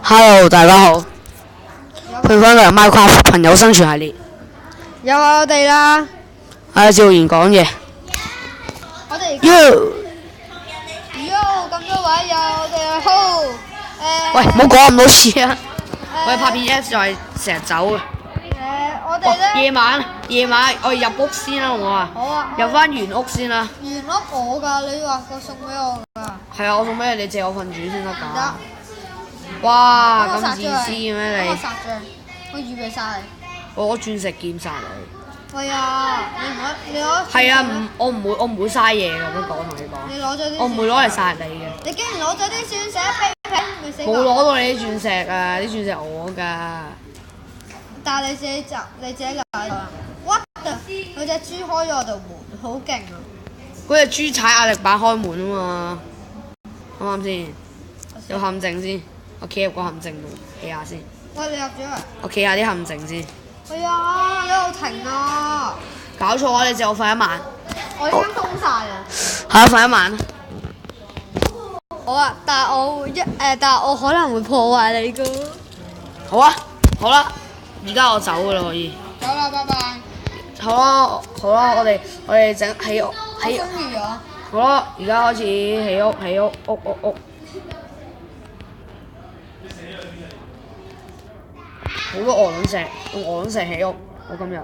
Hello，大家好，歡迎翻嚟 Minecraft 朋友生存系列。有我哋啦，趙賢講嘢。我哋Yo，咁多位有我哋好喂，唔好講咁多次啊！我哋拍片咧就係成日走嘅。我哋咧夜晚我哋入屋先啦，好唔好啊？好啊，入翻原屋先啦。原屋我㗎，你話個送俾我㗎，係啊，我送俾你，你借我份住先得唔㗎。得，哇，我咁自私嘅咩你？我殺咗你，我預備殺你。我攞鑽石劍殺你。喂啊，你攞係啊，我唔會嘥嘢㗎，咁講同你講。你攞咗啲，我唔會攞嚟殺你嘅。你竟然攞咗啲鑽石皮皮，咪死冇攞到你啲鑽石啊！啲鑽石我㗎。但係你自己留喺度啊！What the？佢隻豬開咗我道門，好勁啊！嗰隻豬踩壓力板開門啊嘛，啱唔啱先？有陷阱先，我企入個陷阱度企下先。喂，你入咗嚟？我企下啲陷阱先。哎呀，你喺度停啊！搞錯啊！你借我瞓一晚。我已經封晒啦。係啊，瞓一晚。好啊，但係我可能會破壞你噶。好啊，好啦，而家我走㗎啦可以。走啦，拜拜。好啦，我哋整起屋起。我中意咗。好啦，而家開始起屋。好多鵝卵石，用鵝卵石起屋。我今日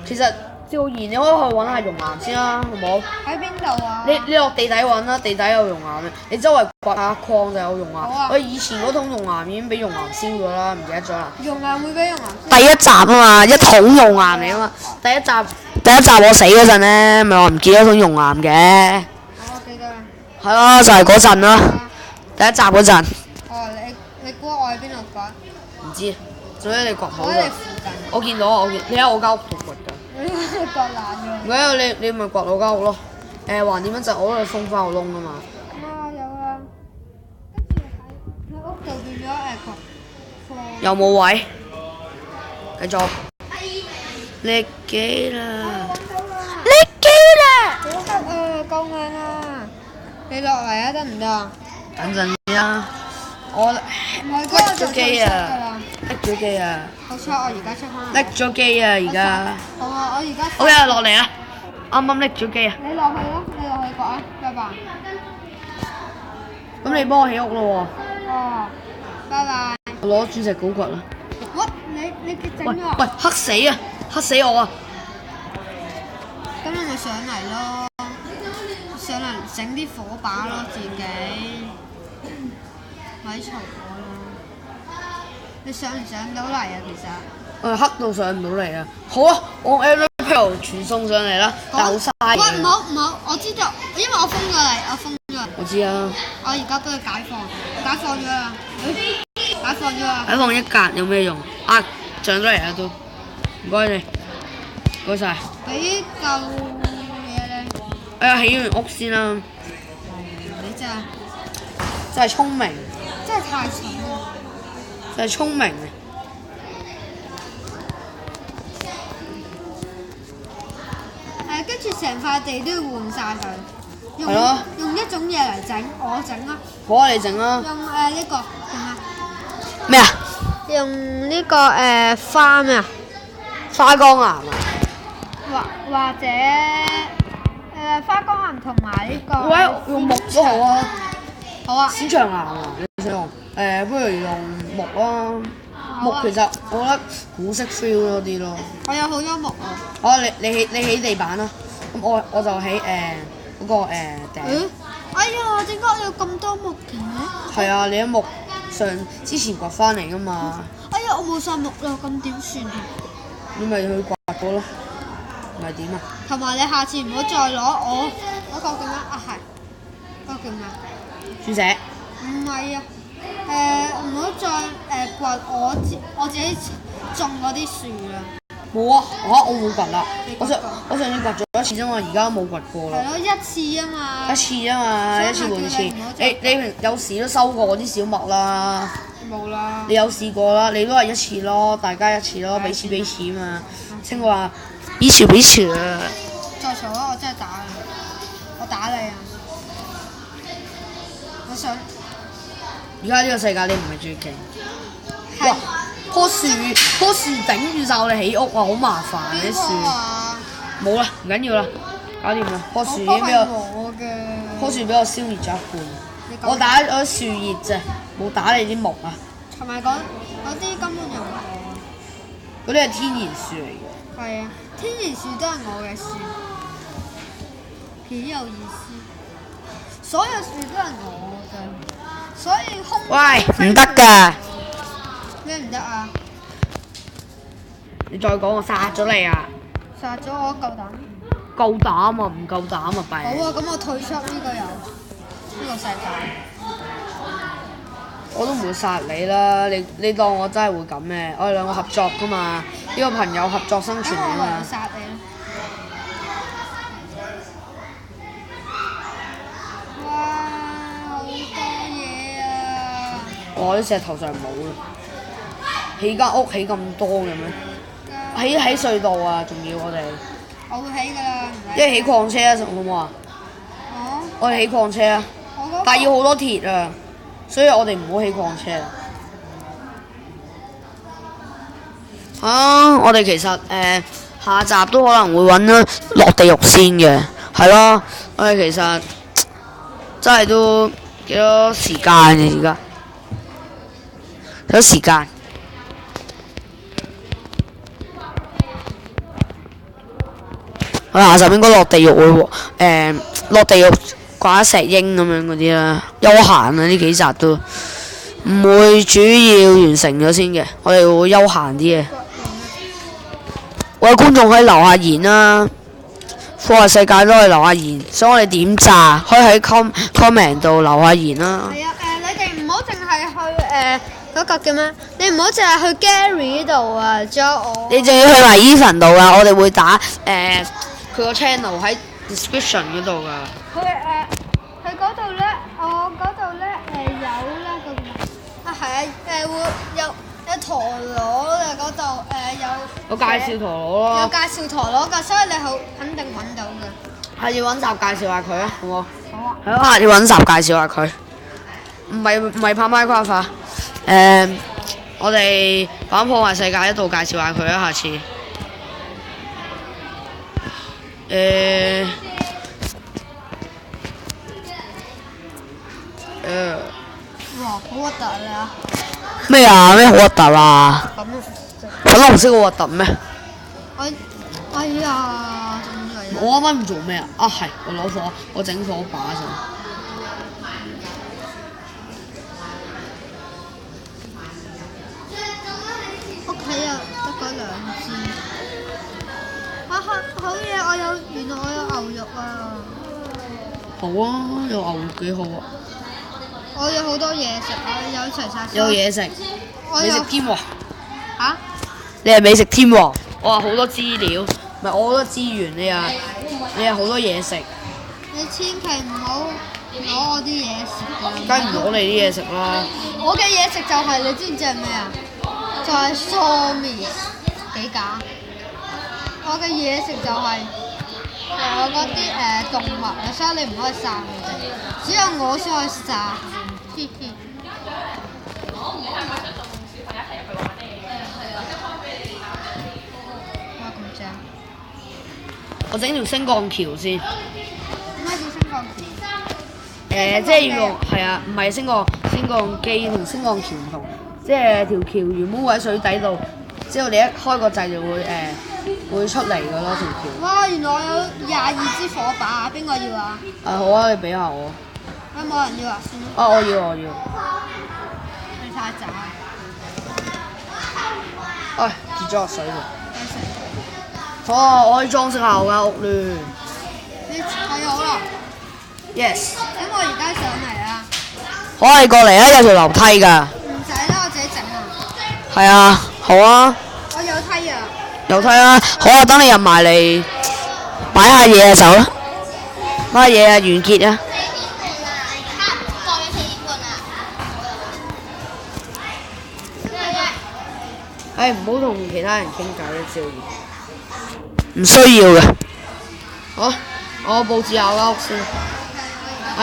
其實趙賢，你可以去揾下熔岩先啦，好冇？喺邊度啊？你落地底揾啦，地底有熔岩嘅。你周圍掘下礦就有熔岩。好啊。我以前嗰桶熔岩已經俾熔岩燒咗啦，唔記得咗啦。熔岩會俾熔岩。第一集啊嘛，一桶熔岩嚟啊嘛。第一集我死嗰陣咧，咪話唔見咗桶熔岩嘅。我記得啦。係咯，就係嗰陣啦。第一集嗰陣。哦，你估我喺邊度掘？唔知，總之你掘好我喺你㗎。附近。我見到你喺我間屋度掘㗎。你掘爛咗。唔緊要，你咪掘我間屋咯。橫掂一陣我都封翻個窿啊嘛。啊，有啦。跟住喺屋度變咗礦。有冇位？繼續。叻機啦！叻機啦！好得啊！救命啊！你落嚟啊，得唔得啊？等陣先啦。我唔係甩咗機啊！甩咗機啊！好彩我而家出翻嚟。甩咗機啊！而家。好啊，我而家。好啊，落嚟啊！啱啱甩咗機啊！你落去啦，你落去掘啊，拜拜。咁你幫我起屋咯哦，拜拜。喎！我攞鑽石鎬掘啦。喂，你整喂啊？喂，黑死啊！黑死我啊！咁你咪上嚟咯，上嚟整啲火把咯，自己。咪嘈我啦！你上唔上到嚟啊？其實。黑到上唔到嚟啊！好啊，我 Airport 傳送上嚟啦，但係好嘥喂，嘅。唔好，我知道，因為我封咗你，我封咗。我知啊，我而家幫佢解放咗啦，解放咗啦。解放一格有咩用？啊，上咗嚟啦都，唔該你，唔該晒。俾嚿嘢你，哎呀，起完屋先啦，你真係聰明，真係太蠢啦！真係聰明。跟住成塊地都要換晒佢，係咯用一種嘢嚟整，我整啦，好啊，你整啦。用呢個用啊，咩啊？用呢個花咩啊？花崗岩啊？或者花崗岩同埋呢個。喂，用木都好啊。好啊。閃長岩啊，你想用？不如用木啊。木其實我覺得古色 feel 多啲咯。我有好多木啊。好，你起地板啦，咁我就起嗰個頂。哎呀，點解我有咁多木嘅？係啊，你啲木之前掘翻嚟噶嘛。哎呀，我冇晒木啦，咁點算啊？你咪去掘過咯，唔係點啊？同埋你下次唔好再攞我嗰個叫咩啊？係嗰個叫咩？鑽石。唔係啊，唔好再掘我自己種嗰啲樹啦。冇啊！我冇掘啦。我上次掘咗一次啫嘛，而家冇掘過啦。係咯，一次啊嘛。一次啊嘛，一次半次。你有時都收過我啲小麥啦。冇啦。你有試過啦？你都係一次咯，大家一次咯，彼此啊嘛。清話彼此啊！再嘈啦！我真係打你，我打你啊！我想而家呢個世界你唔係最勁。係哇！棵樹頂住晒我哋起屋啊，好麻煩啲邊樹。個啊？冇啦，唔緊要啦，搞掂啦。棵樹已經嗰個係俾我，我嘅。棵樹俾我消滅咗一半。你講我打咗樹葉啫，冇打你啲木啊。同埋講嗰啲根本就唔係我。嗰啲係天然樹嚟嘅。係啊，天然樹都係我嘅樹，幾有意思。所有樹都係我嘅，所以空中喂，唔得㗎！咩唔得啊？你再講我殺咗你啊！殺咗我夠膽。夠膽啊，唔夠膽啊，弊！好啊，咁我退出呢個世界。我都唔會殺你啦，你當我真係會咁咩？我哋兩個合作㗎嘛，呢個朋友合作生咁存啊嘛我唯有。殺你啦。哇！好多嘢啊！我啲石頭上冇啦，起間屋起咁多嘅咩？喺隧道啊，仲要我哋，我會起㗎啦，唔使。一係起礦車啊，好唔好啊？哦，我哋起礦車啊，我嗰個但係要好多鐵啊，所以我哋唔好起礦車啊。我哋其實下集都可能會揾咗落地獄先嘅，係咯。我哋其實真係都幾多時間嘅而家，幾多時間？我下集應該落地獄會落地獄掛石英咁樣嗰啲啦，休閒啊呢幾集都唔會主要完成咗先嘅，我哋會休閒啲嘅。我哋觀眾可以留下言啦，課外世界都可以留下言，想我哋點炸，可以喺 comment 度留下言啦。係啊，你哋唔好淨係去嗰個叫咩？你唔好淨係去 Gary 度啊，仲有我。你仲要去埋 Even 度啊，我哋會打佢個 channel 喺 description 嗰度噶。佢嗰度咧，我嗰度咧有咧個係啊會有陀螺嘅嗰度有。有介紹陀螺咯。有介紹陀螺㗎，所以你好肯定揾到嘅。下次揾集介紹下佢啊，好唔好？好啊。係咯，下次揾集介紹下佢。唔係拍 Minecraft 啊。我哋玩破壞世界一度介紹下佢啊，下次。哇！好核突啊！咩啊？咩好核突啊？咁啊！粉紅色好核突咩？哎呀，仲嚟我啱啱唔做咩啊？啊係，我攞火，我整火把先。屋企啊，得嗰2支。好嘢！原來我有牛肉啊！好啊，有牛肉幾好啊！我有好多嘢食啊，有齊晒。有嘢食，我有美食天王。嚇？你係美食天王，我話好多資料，唔係我好多資源，你有好多嘢食，你千祈唔好攞我啲嘢食啊！梗係唔攞你啲嘢食啦。我嘅嘢食就係你知唔知係咩啊？就係粟米，幾假？我嘅嘢食就係我嗰啲動物啊，所以你唔可以殺我哋，只有我先可以殺。嘻嘻。哇！咁正。我整條升降橋先。咩叫升降橋？即係要用係啊，唔係升降機同升降橋唔同，即係條橋原本會喺水底度，之後你一開個掣就會出嚟㗎咯條橋。哇！原來我有22支火把，邊個要啊？好啊，你俾下我。有冇人要啊？算啦。啊，我要。你太渣。唉，跌咗落水度。好啊，我可以裝飾下我間屋嘞。你睇好啦。Yes。咁我而家上嚟啊。好啊，你過嚟啊，有條樓梯㗎。唔使啦，我自己整啊。係啊，好啊。我有梯啊。樓梯啊，好啊，等你入埋嚟擺下嘢啊，走啦。擺下嘢啊，完結啊。唔好同其他人傾偈啦，趙賢。唔需要嘅。好，我佈置下我間屋先。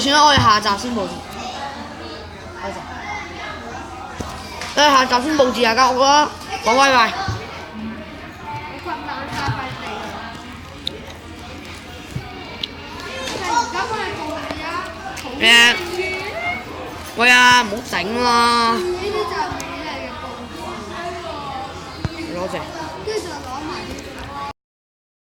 算啦，我哋下集先佈置。下集。下集先佈置下間屋啦，講拜拜。你掘爛晒塊地。而家幫你佈置啊！咩？喂啊，唔好整啦！呢啲就係美麗嘅佈置。多謝。跟住就攞埋呢啲。